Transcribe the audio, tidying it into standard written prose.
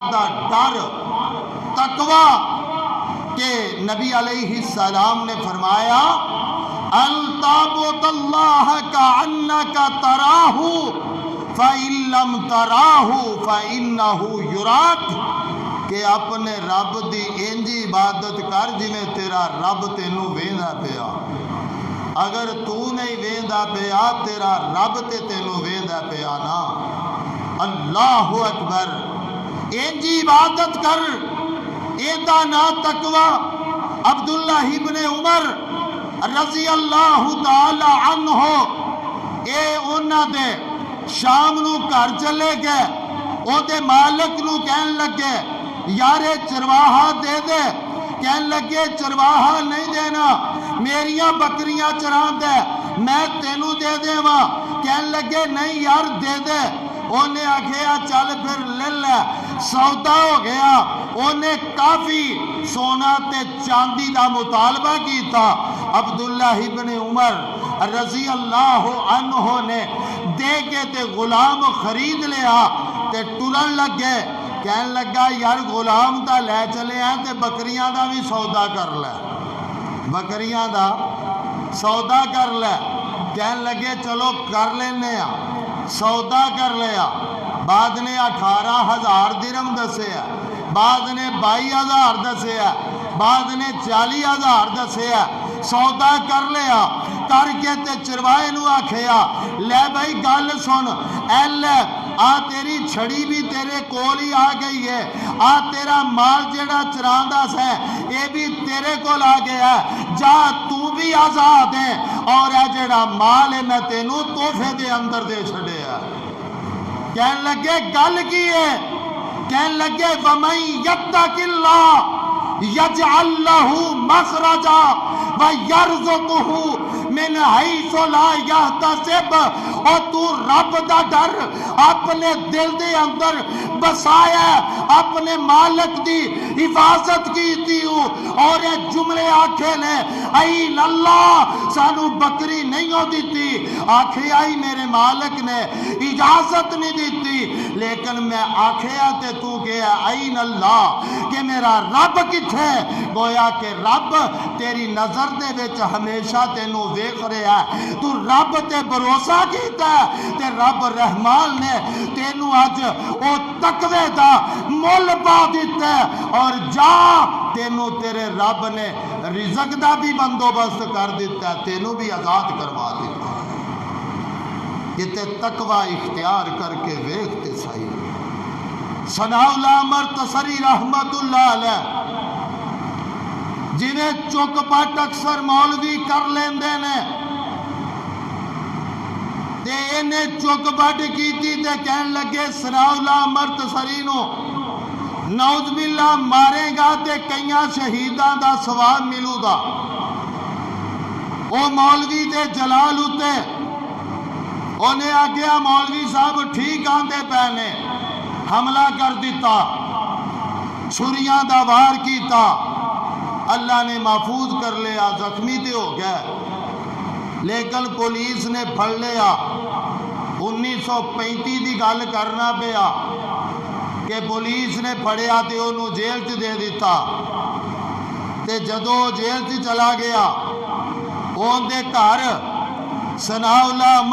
دا ڈر تقوی کہ نبی علیہ السلام نے فرمایا التعبد اللہ کأنک تراہ فإن لم تراہ فإنہ یراک کہ اپنے رب دی انجی عبادت کر جی میں تیرا رب تینوں ویندا پیا، اگر تو نہیں ویندا پیا تیرا رب تے تینوں ویندا پیا نا۔ اللہ اکبر، انجی عبادت کر، ایدہ نا تقوی۔ عبداللہ ابن عمر رضی اللہ تعالی عنہ اے انہاں دے شام نو گھر چلے گئے، او دے مالک نو کہن لگے یارے چرواہا دے دے، کہن لگے چرواہا نہیں دینا، میریاں بکریاں چران دے، میں تینوں دے دے وہاں، کہن لگے نہیں یار دے دے، انہیں آکھیا چل پھر لے لے، سودا ہو گیا، انہیں کافی سونا تے چاندی دا مطالبہ کی تھا۔ عبداللہ ابن عمر رضی اللہ عنہ نے دے کے تے غلام خرید لیا تے ٹرن لگ گئے، کہن لگا یار غلام دا لے چلے ہیں تے بکریاں دا بھی سودا کر لے، بکریاں دا سودا کر لے، کہن لگے چلو کر لینے ہیں، سودا کر لیا۔ بعد نے 18,000 درہم دسے ہے، بعد نے 22,000 دسے ہے، بعد نے 40,000 دسے ہے، سودا کر لیا، کر کے تے چروائے نو آکھیا لے بھائی گل سن، اے لے آ تیری چھڑی بھی تیرے کول ہی آ گئی ہے، آ تیرا مال جڑا چراندہ سے اے بھی تیرے کول آ گیا ہے، جا تو بھی آزاد ہے، اور اے جڑا مال ہے میں تینوں تحفے دے اندر دے چھڑے ہے۔ کہن لگے گل کی ہے، کہن لگے وَمَن يَتَّقِ اللَّهَ يَجْعَل لَّهُ مَخْرَجًا وَيَرْزُقْهُ مِنْ حَيْثُ لَا يَحْتَسِبُ، اور تو رب دا ڈر اپنے دل دے اندر بسایا، اپنے مالک دی حفاظت کی تیو، اور یہ جملے آکھے نے این اللہ سانو بکری نہیں ہو دیتی، آکھے آئی میرے مالک نے اجازت نہیں دیتی، لیکن میں آکھے آتے تو کہ این اللہ کہ میرا رب کتھے، گویا کہ رب تیری نظر دے وچ ہمیشہ تینوں ویکھ رہا ہے، تو رب تے بھروسہ کیتا ہے تے رب رحمان نے تینوں اج او تقوی دا مول پا دیتا ہے، اور جا تینوں تیرے رب نے رزق دا بھی بندوبست کر دیتا ہے، تینوں بھی آزاد کروا دیتا ہے۔ یہ تے تقوی اختیار کر کے ویکھتے صحیح۔ ثناء اللہ مرتصری رحمت اللہ علیہ جنہیں چک پٹ اکثر مولوی کر لیندے نے، تے انہیں چک پٹ کیتی تے کہن لگے ثناء اللہ مرتصری نو نعوذ باللہ مارے گا تے کئیاں شہیداں دا ثواب ملو گا۔ او مولوی دے جلال ہوتے انہیں آگیا مولوی صاحب ٹھیک آندے پہنے، حملہ کر دیتا، چھریاں دا وار کیتا، اللہ نے محفوظ کر لیا، زخمی تے ہو گئے، لیکن پولیس نے پھڑ لیا۔ 1935 دی گل کرنا پیا کہ پولیس نے پھڑیا تے انہوں جیل تے دے دیتا، تے جدو جیل تے چلا گیا اون دے گھر ثناء اللہ